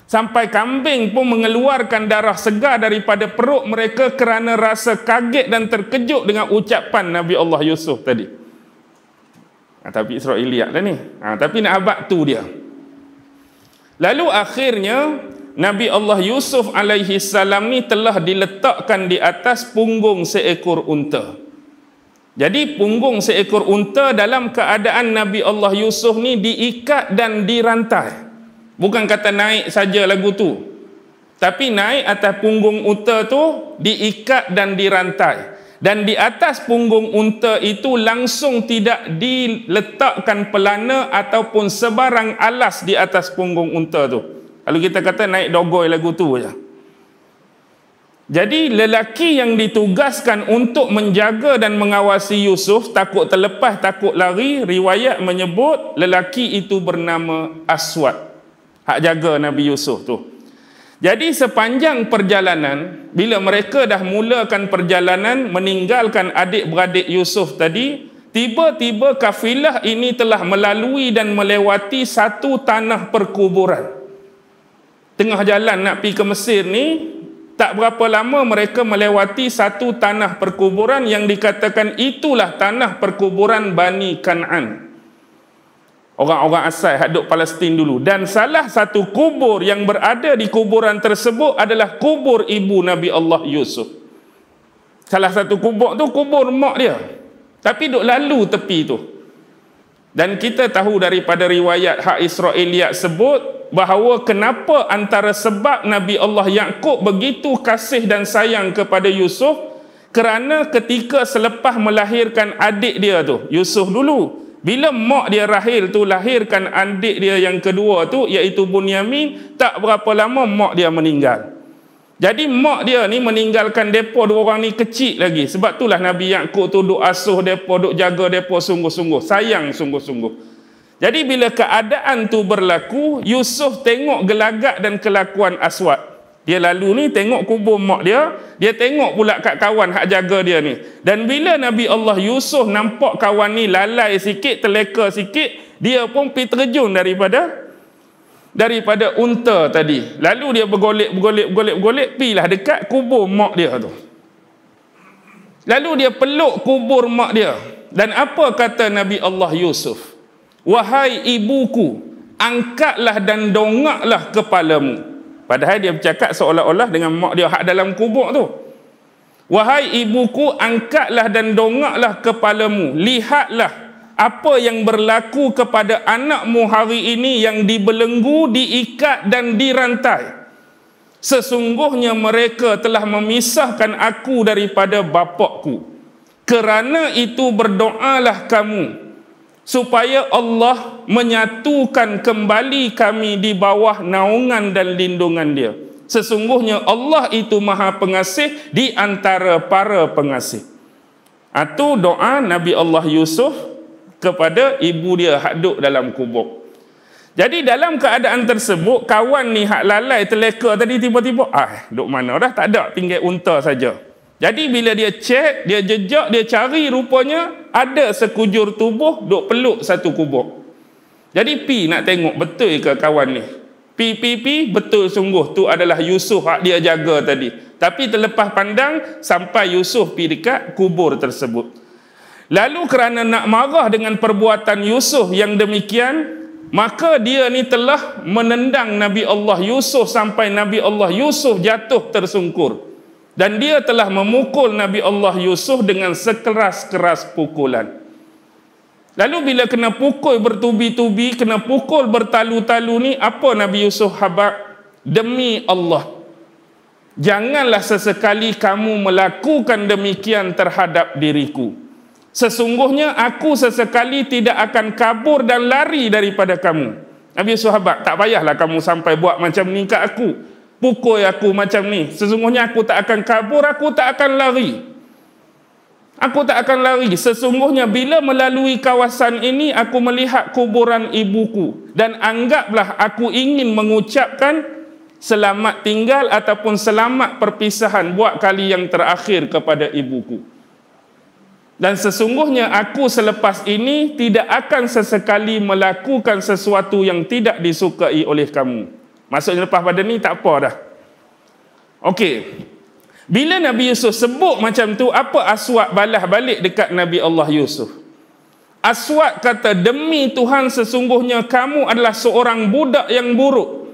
Sampai kambing pun mengeluarkan darah segar daripada perut mereka kerana rasa kaget dan terkejut dengan ucapan Nabi Allah Yusuf tadi. Tapi Israeliat dah ni. Tapi nak abad tu dia. Lalu akhirnya Nabi Allah Yusuf alaihi salam ni telah diletakkan di atas punggung seekor unta. Jadi punggung seekor unta dalam keadaan Nabi Allah Yusuf ni diikat dan dirantai. Bukan kata naik saja lagu tu, tapi naik atas punggung unta tu, diikat dan dirantai. Dan di atas punggung unta itu langsung tidak diletakkan pelana ataupun sebarang alas di atas punggung unta tu. Kalau kita kata naik dogoi lagu tu je. Jadi lelaki yang ditugaskan untuk menjaga dan mengawasi Yusuf, takut terlepas, takut lari, riwayat menyebut lelaki itu bernama Aswad, hak jaga Nabi Yusuf tu. Jadi sepanjang perjalanan, bila mereka dah mulakan perjalanan meninggalkan adik-beradik Yusuf tadi, tiba-tiba kafilah ini telah melalui dan melewati satu tanah perkuburan. Tengah jalan nak pergi ke Mesir ni, tak berapa lama mereka melewati satu tanah perkuburan yang dikatakan itulah tanah perkuburan Bani Kan'an, orang-orang asal hak duk Palestin dulu. Dan salah satu kubur yang berada di kuburan tersebut adalah kubur ibu Nabi Allah Yusuf. Salah satu kubur tu kubur mak dia, tapi duk lalu tepi tu. Dan kita tahu daripada riwayat hak Israeliat sebut bahawa kenapa antara sebab Nabi Allah Ya'qub begitu kasih dan sayang kepada Yusuf, kerana ketika selepas melahirkan adik dia tu, Yusuf dulu, bila mak dia Rahil tu lahirkan adik dia yang kedua tu, iaitu Bunyamin, tak berapa lama mak dia meninggal. Jadi mak dia ni meninggalkan depa dua orang ni kecil lagi. Sebab itulah Nabi Ya'qub tu duk asuh depa, duk jaga depa sungguh-sungguh, sayang sungguh-sungguh. Jadi bila keadaan tu berlaku, Yusuf tengok gelagat dan kelakuan Aswad. Dia lalu ni tengok kubur mak dia, dia tengok pula kat kawan hak jaga dia ni. Dan bila Nabi Allah Yusuf nampak kawan ni lalai sikit, terleka sikit, dia pun pergi terjun daripada unta tadi. Lalu dia bergolek, pergilah dekat kubur mak dia tu. Lalu dia peluk kubur mak dia. Dan apa kata Nabi Allah Yusuf? Wahai ibuku, angkatlah dan dongaklah kepalamu. Padahal dia bercakap seolah-olah dengan mak dia hak dalam kubur tu. Wahai ibuku, angkatlah dan dongaklah kepalamu. Lihatlah apa yang berlaku kepada anakmu hari ini yang dibelenggu, diikat dan dirantai. Sesungguhnya mereka telah memisahkan aku daripada bapakku. Kerana itu berdoalah kamu supaya Allah menyatukan kembali kami di bawah naungan dan lindungan dia. Sesungguhnya Allah itu maha pengasih di antara para pengasih. Itu doa Nabi Allah Yusuf kepada ibu dia hak duk dalam kubur. Jadi dalam keadaan tersebut, kawan ni hak lalai terleka tadi tiba-tiba, duk mana dah, tak ada, tinggal unta saja. Jadi bila dia cek, dia jejak, dia cari, rupanya ada sekujur tubuh duk peluk satu kubur. Jadi pi nak tengok betul ke kawan ni. Pi betul sungguh tu adalah Yusuf hak dia jaga tadi. Tapi terlepas pandang sampai Yusuf pi dekat kubur tersebut. Lalu kerana nak marah dengan perbuatan Yusuf yang demikian, maka dia ni telah menendang Nabi Allah Yusuf sampai Nabi Allah Yusuf jatuh tersungkur. Dan dia telah memukul Nabi Allah Yusuf dengan sekeras-keras pukulan. Lalu bila kena pukul bertubi-tubi, kena pukul bertalu-talu ni, apa Nabi Yusuf habaq? Demi Allah, janganlah sesekali kamu melakukan demikian terhadap diriku. Sesungguhnya aku sesekali tidak akan kabur dan lari daripada kamu. Nabi Yusuf habaq, tak payahlah kamu sampai buat macam ni kat aku. Pukul aku macam ni. Sesungguhnya aku tak akan kabur, aku tak akan lari. Aku tak akan lari. Sesungguhnya bila melalui kawasan ini, aku melihat kuburan ibuku. Dan anggaplah aku ingin mengucapkan selamat tinggal ataupun selamat perpisahan buat kali yang terakhir kepada ibuku. Dan sesungguhnya aku selepas ini tidak akan sesekali melakukan sesuatu yang tidak disukai oleh kamu. Maksudnya lepas pada ni tak apa dah. Okey. Bila Nabi Yusuf sebut macam tu, apa Aswad balas balik dekat Nabi Allah Yusuf? Aswad kata, demi Tuhan sesungguhnya kamu adalah seorang budak yang buruk.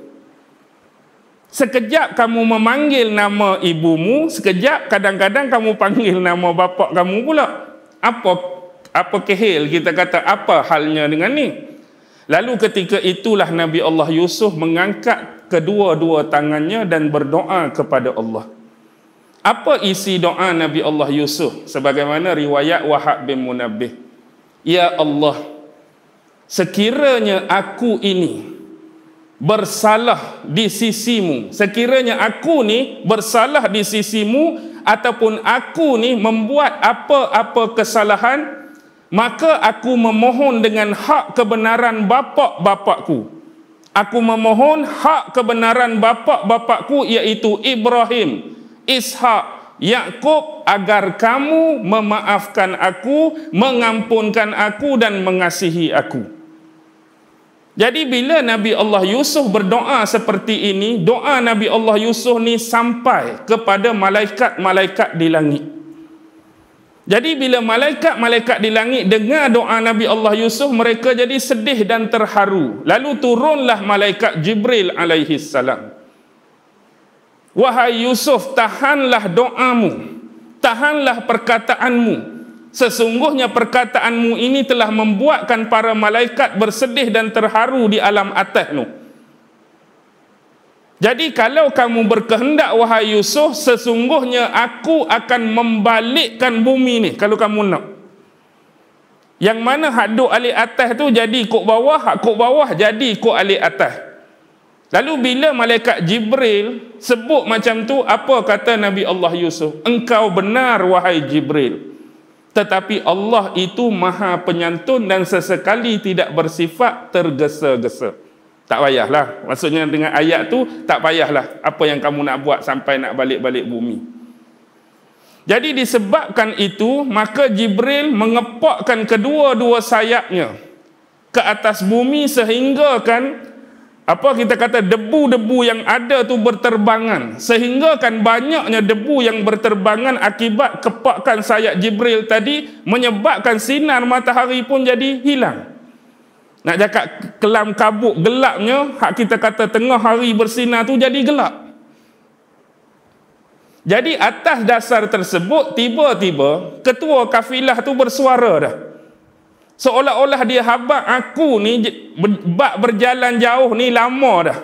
Sekejap kamu memanggil nama ibumu, sekejap kadang-kadang kamu panggil nama bapa kamu pula. Apa kehil kita kata, apa halnya dengan ni? Lalu ketika itulah Nabi Allah Yusuf mengangkat kedua-dua tangannya dan berdoa kepada Allah. Apa isi doa Nabi Allah Yusuf? Sebagaimana riwayat Wahab bin Munabbih. Ya Allah, sekiranya aku ini bersalah di sisimu, sekiranya aku ni bersalah di sisimu, ataupun aku ni membuat apa-apa kesalahan, maka aku memohon dengan hak kebenaran bapa-bapakku. Aku memohon hak kebenaran bapa-bapakku, iaitu Ibrahim, Ishak, Yakub, agar kamu memaafkan aku, mengampunkan aku dan mengasihi aku. Jadi bila Nabi Allah Yusuf berdoa seperti ini, doa Nabi Allah Yusuf ni sampai kepada malaikat-malaikat di langit. Jadi bila malaikat-malaikat di langit dengar doa Nabi Allah Yusuf, mereka jadi sedih dan terharu. Lalu turunlah malaikat Jibril alaihi salam. Wahai Yusuf, tahanlah doamu, tahanlah perkataanmu. Sesungguhnya perkataanmu ini telah membuatkan para malaikat bersedih dan terharu di alam atas tu. Jadi kalau kamu berkehendak wahai Yusuf, sesungguhnya aku akan membalikkan bumi ni kalau kamu nak. Yang mana hak duk alik atas tu jadi ikut bawah, hak ikut bawah jadi ikut alik atas. Lalu bila malaikat Jibril sebut macam tu, apa kata Nabi Allah Yusuf? Engkau benar wahai Jibril. Tetapi Allah itu maha penyantun dan sesekali tidak bersifat tergesa-gesa. Tak payahlah. Maksudnya dengan ayat tu, tak payahlah apa yang kamu nak buat sampai nak balik-balik bumi. Jadi disebabkan itu, maka Jibril mengepakkan kedua-dua sayapnya ke atas bumi sehingga kan apa kita kata, debu-debu yang ada tu berterbangan, sehingga kan banyaknya debu yang berterbangan akibat kepakan sayap Jibril tadi menyebabkan sinar matahari pun jadi hilang. Nak cakap kelam kabut gelapnya, hak kita kata tengah hari bersinar tu jadi gelap. Jadi atas dasar tersebut, tiba-tiba ketua kafilah tu bersuara dah, seolah-olah dia habaq aku ni bak berjalan jauh ni lama dah.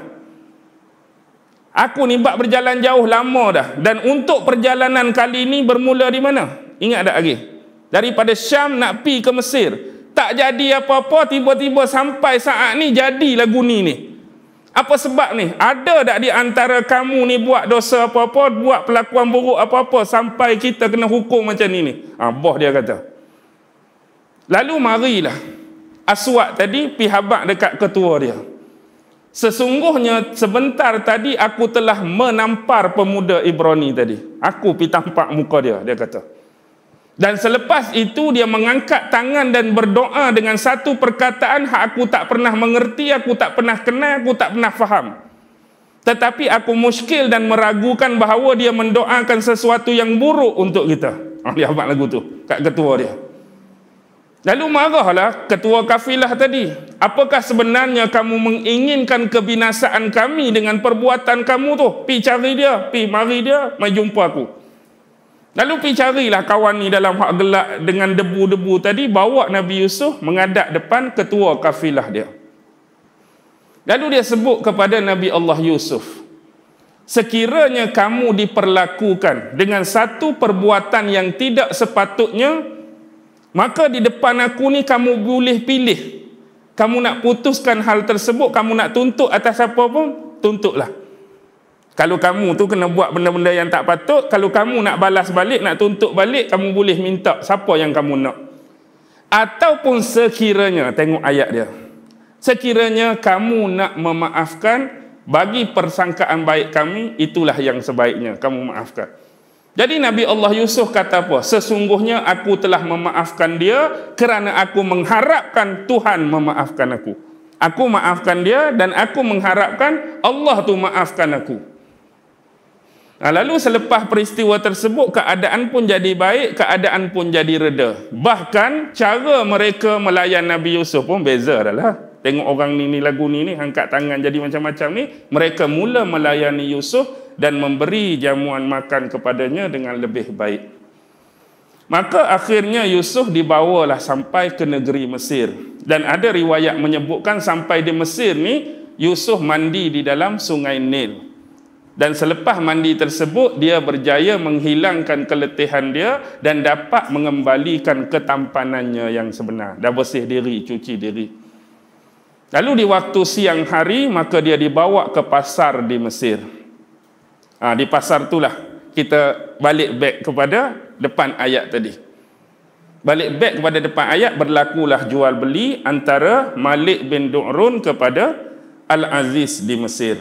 Aku ni bak berjalan jauh lama dah. Dan untuk perjalanan kali ni bermula di mana? Ingat tak lagi? Daripada Syam nak pi ke Mesir. Tak jadi apa-apa, tiba-tiba sampai saat ni jadi lagu ni. Apa sebab ni? Ada tak di antara kamu ni buat dosa apa-apa, buat pelakuan buruk apa-apa sampai kita kena hukum macam ni? Boh dia kata. Lalu marilah Aswad tadi pi habaq dekat ketua dia. Sesungguhnya sebentar tadi aku telah menampar pemuda Ibrani tadi. Aku pi tampak muka dia kata. Dan selepas itu dia mengangkat tangan dan berdoa dengan satu perkataan hak aku tak pernah mengerti, aku tak pernah kenal, aku tak pernah faham. Tetapi aku muskil dan meragukan bahawa dia mendoakan sesuatu yang buruk untuk kita. Dia habaq lagu tu kat ketua dia. Lalu marahlah ketua kafilah tadi. Apakah sebenarnya kamu menginginkan kebinasaan kami dengan perbuatan kamu tu? Pi cari dia, pi mari dia, mai jumpa aku. Lalu pi carilah kawan ni dalam hak gelap dengan debu-debu tadi, bawa Nabi Yusuf menghadap depan ketua kafilah dia. Lalu dia sebut kepada Nabi Allah Yusuf, sekiranya kamu diperlakukan dengan satu perbuatan yang tidak sepatutnya, maka di depan aku ni kamu boleh pilih. Kamu nak putuskan hal tersebut, kamu nak tuntut atas apa pun, tuntutlah. Kalau kamu tu kena buat benda-benda yang tak patut, kalau kamu nak balas balik, nak tuntut balik, kamu boleh minta siapa yang kamu nak. Ataupun sekiranya, tengok ayat dia, sekiranya kamu nak memaafkan bagi persangkaan baik kami, itulah yang sebaiknya, kamu maafkan. Jadi Nabi Allah Yusuf kata apa? Sesungguhnya aku telah memaafkan dia kerana aku mengharapkan Tuhan memaafkan aku. Aku maafkan dia dan aku mengharapkan Allah tu maafkan aku. Lalu selepas peristiwa tersebut, keadaan pun jadi baik, keadaan pun jadi reda. Bahkan cara mereka melayan Nabi Yusuf pun beza dah lah. Tengok orang ni lagu ni angkat tangan jadi macam-macam ni. Mereka mula melayani Yusuf dan memberi jamuan makan kepadanya dengan lebih baik. Maka akhirnya Yusuf dibawalah sampai ke negeri Mesir. Dan ada riwayat menyebutkan sampai di Mesir ni, Yusuf mandi di dalam sungai Nil. Dan selepas mandi tersebut, dia berjaya menghilangkan keletihan dia dan dapat mengembalikan ketampanannya yang sebenar. Dah bersih diri, cuci diri. Lalu di waktu siang hari, maka dia dibawa ke pasar di Mesir. Di pasar itulah kita balik back kepada depan ayat tadi. Balik back kepada depan ayat, berlakulah jual beli antara Malik bin Du'run kepada Al-Aziz di Mesir.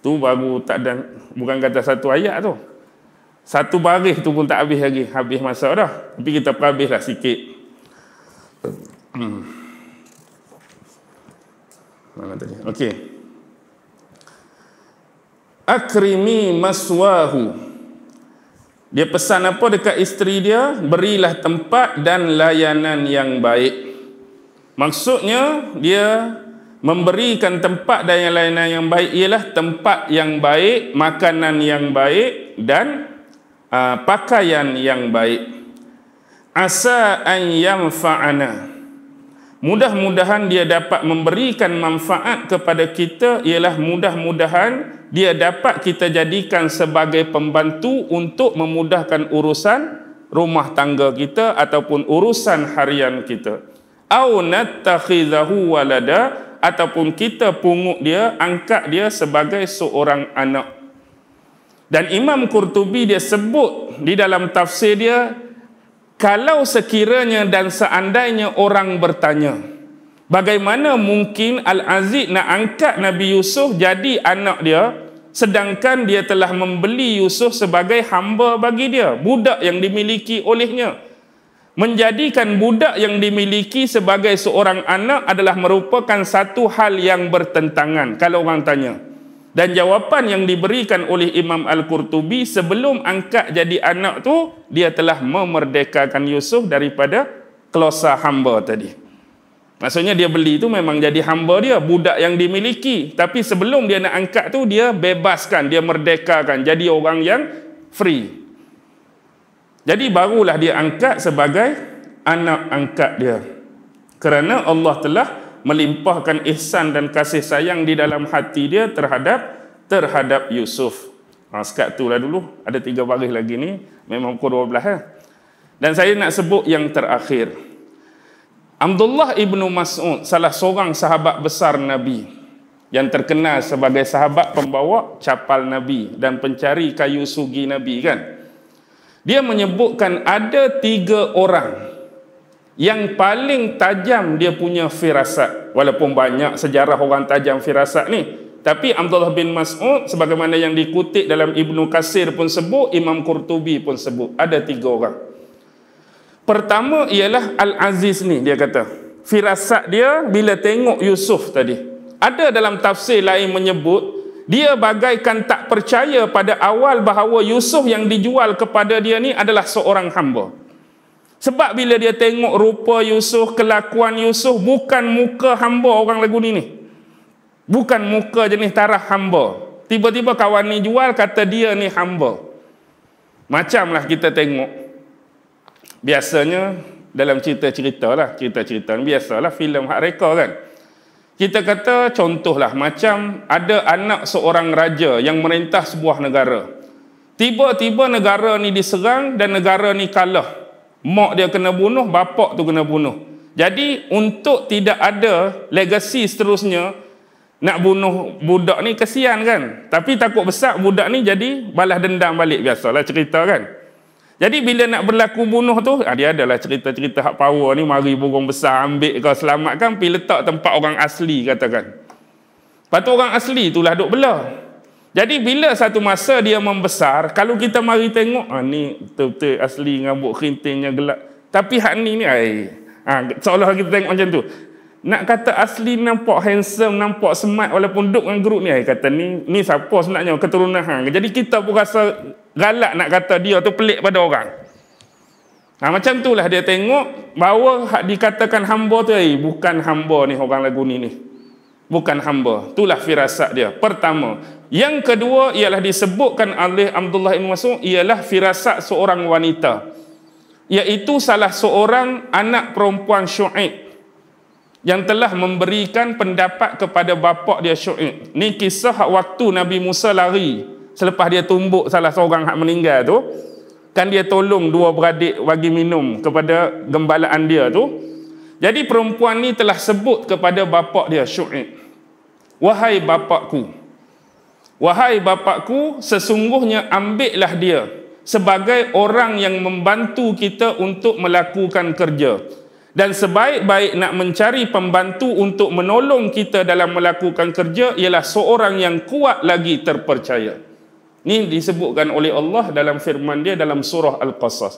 Tu baru tak ada, bukan kata satu ayat tu. Satu baris tu pun tak habis lagi, habis masa dah. Tapi kita perhabislah sikit. Mana tadi? Okey. Akrimi maswahu. Dia pesan apa dekat isteri dia? Berilah tempat dan layanan yang baik. Maksudnya dia memberikan tempat dan layanan yang baik ialah tempat yang baik, makanan yang baik dan pakaian yang baik. Asa an yanfa'ana. Mudah-mudahan dia dapat memberikan manfaat kepada kita, ialah mudah-mudahan dia dapat kita jadikan sebagai pembantu untuk memudahkan urusan rumah tangga kita ataupun urusan harian kita. Au nattakhizahu walada, ataupun kita pungut dia, angkat dia sebagai seorang anak. Dan Imam Qurtubi dia sebut di dalam tafsir dia, kalau sekiranya dan seandainya orang bertanya, bagaimana mungkin Al-Aziz nak angkat Nabi Yusuf jadi anak dia, sedangkan dia telah membeli Yusuf sebagai hamba bagi dia, budak yang dimiliki olehnya. menjadikan budak yang dimiliki sebagai seorang anak adalah merupakan satu hal yang bertentangan kalau orang tanya. Dan jawapan yang diberikan oleh Imam Al-Qurtubi, sebelum angkat jadi anak tu, dia telah memerdekakan Yusuf daripada kuasa hamba tadi. Maksudnya dia beli tu memang jadi hamba dia, budak yang dimiliki. Tapi sebelum dia nak angkat tu, dia bebaskan, dia merdekakan, jadi orang yang free. Jadi barulah dia angkat sebagai anak angkat dia. Kerana Allah telah melimpahkan ihsan dan kasih sayang di dalam hati dia terhadap Yusuf. Sekat tu lah dulu. Ada 3 baris lagi ni. Memang pukul 12. Dan saya nak sebut yang terakhir. Abdullah ibnu Mas'ud, salah seorang sahabat besar Nabi, yang terkenal sebagai sahabat pembawa capal Nabi dan pencari kayu sugi Nabi kan. Dia menyebutkan ada 3 orang yang paling tajam dia punya firasat. Walaupun banyak sejarah orang tajam firasat ni, tapi Abdullah bin Mas'ud sebagaimana yang dikutip dalam Ibnu Katsir pun sebut, Imam Qurtubi pun sebut, ada 3 orang. Pertama ialah Al-Aziz ni, dia kata firasat dia bila tengok Yusuf tadi. Ada dalam tafsir lain menyebut dia bagaikan tak percaya pada awal bahawa Yusuf yang dijual kepada dia ni adalah seorang hamba. Sebab bila dia tengok rupa Yusuf, kelakuan Yusuf, bukan muka hamba orang lagu ni. Bukan muka jenis taraf hamba. Tiba-tiba kawan ni jual, kata dia ni hamba. Macamlah kita tengok. Biasanya dalam cerita-cerita lah, cerita-cerita ni biasalah filem hak reka kan. Kita kata contohlah macam ada anak seorang raja yang merintah sebuah negara. Tiba-tiba negara ni diserang dan negara ni kalah. Mak dia kena bunuh, bapak tu kena bunuh. Jadi untuk tidak ada legasi seterusnya, nak bunuh budak ni kesian kan. Tapi takut besar budak ni jadi balas dendam balik. Biasalah cerita kan. Jadi bila nak berlaku bunuh tu, dia adalah cerita-cerita hak power ni, mari burung besar ambil kau selamatkan, pergi letak tempat orang asli katakan. Lepas tu orang asli itulah duk belah. Jadi bila satu masa dia membesar, kalau kita mari tengok, ni betul-betul asli, rambut kerintingnya gelap. Tapi hak ni seolah kita tengok macam tu. Nak kata asli nampak handsome, nampak smart walaupun duduk dengan grup ni, kata ni siapa sebenarnya keturunan hang. Jadi kita pun rasa galak nak kata dia tu pelik pada orang. Macam itulah dia tengok bahawa hak dikatakan hamba tu, bukan hamba ni orang lagu ni. Bukan hamba. Itulah firasat dia. Pertama. Yang kedua ialah disebutkan oleh Abdullah bin Mas'ud ialah firasat seorang wanita. Iaitu salah seorang anak perempuan Syuaib yang telah memberikan pendapat kepada bapak dia Syuaib. Ni kisah hak waktu Nabi Musa lari selepas dia tumbuk salah seorang hak meninggal tu. Kan dia tolong 2 beradik bagi minum kepada gembalaan dia tu. Jadi perempuan ni telah sebut kepada bapak dia Syuaib, wahai bapakku, sesungguhnya ambillah dia sebagai orang yang membantu kita untuk melakukan kerja. Dan sebaik-baik nak mencari pembantu untuk menolong kita dalam melakukan kerja ialah seorang yang kuat lagi terpercaya. Ini disebutkan oleh Allah dalam firman dia dalam surah Al-Qasas.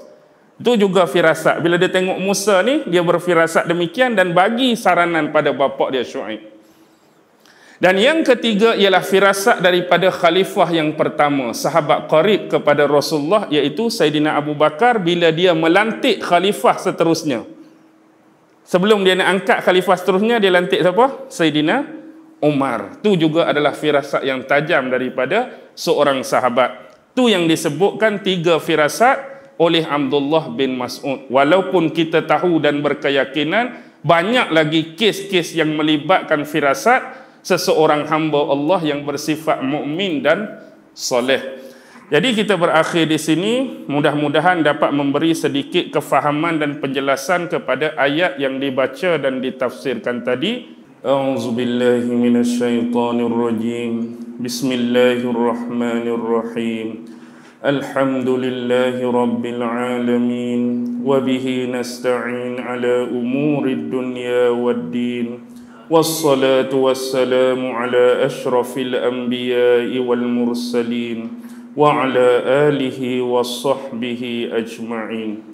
Itu juga firasat. Bila dia tengok Musa ni, dia berfirasat demikian dan bagi saranan pada bapak dia Syuaib. Dan yang ketiga ialah firasat daripada khalifah yang pertama, sahabat qarib kepada Rasulullah, iaitu Sayyidina Abu Bakar bila dia melantik khalifah seterusnya. Sebelum dia nak angkat khalifah seterusnya, dia lantik siapa? Sayyidina Umar. Itu juga adalah firasat yang tajam daripada seorang sahabat. Itu yang disebutkan 3 firasat oleh Abdullah bin Mas'ud. Walaupun kita tahu dan berkeyakinan banyak lagi kes-kes yang melibatkan firasat seseorang hamba Allah yang bersifat mukmin dan soleh. Jadi kita berakhir di sini, mudah-mudahan dapat memberi sedikit kefahaman dan penjelasan kepada ayat yang dibaca dan ditafsirkan tadi. A'udzubillahi minasyaitonirrajim. Bismillahirrahmanirrahim. Alhamdulillahi rabbil alamin wa bihi nasta'in ala umurid dunya waddin. Wassalatu wassalamu ala asyrafil anbiya'i wal mursalin wa ala alihi wa sahbihi ajma'in.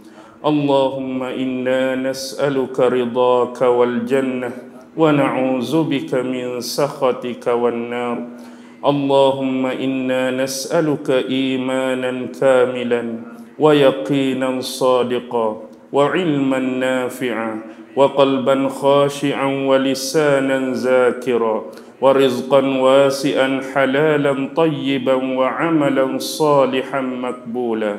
اللهم إنا نسألك رضاك والجنة ونعوذ بك من سخطك والنار. اللهم إنا نسألك إيمانا كاملا ويقينا صادقا وعلما نافعا وقلبا خاشعا ولسانا ذاكرا ورزقا واسعا حلالا طيبا وعملا صالحا مقبولا.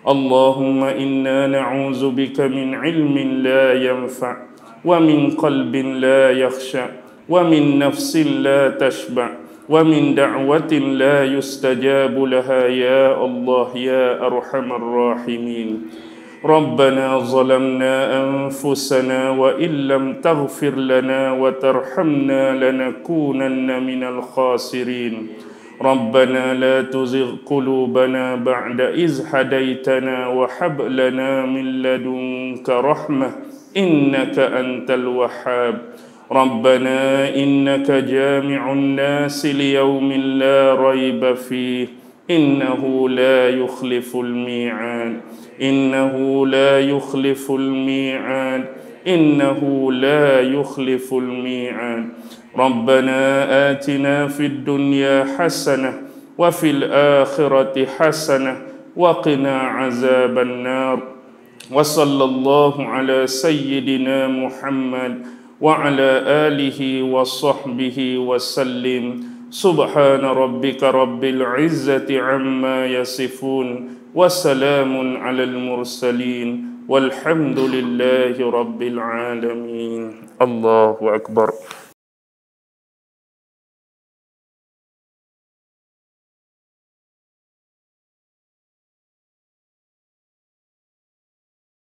اللهم إنا نعوذ بك من علم لا ينفع ومن قلب لا يخشع ومن نفس لا تشبع ومن دعوة لا يستجاب لها يا الله يا أرحم الراحمين. ربنا ظلمنا أنفسنا وإن لم تغفر لنا وترحمنا لنكونن من الخاسرين. ربنا لا تزغ قلوبنا بعد إذ هديتنا وهب لنا من لدنك رحمة إنك أنت الوهاب. ربنا إنك جامع الناس ليوم لا ريب فيه إنه لا يخلف الميعاد. إنه لا يخلف الميعاد. إنه لا يخلف الميعاد. ربنا آتنا في الدنيا حسنة وفي الآخرة حسنة وقنا عذاب النار. وصلى الله على سيدنا محمد وعلى آله وصحبه وسلم. سبحان ربك رب العزة عما يصفون وسلام على المرسلين والحمد لله رب العالمين. الله أكبر.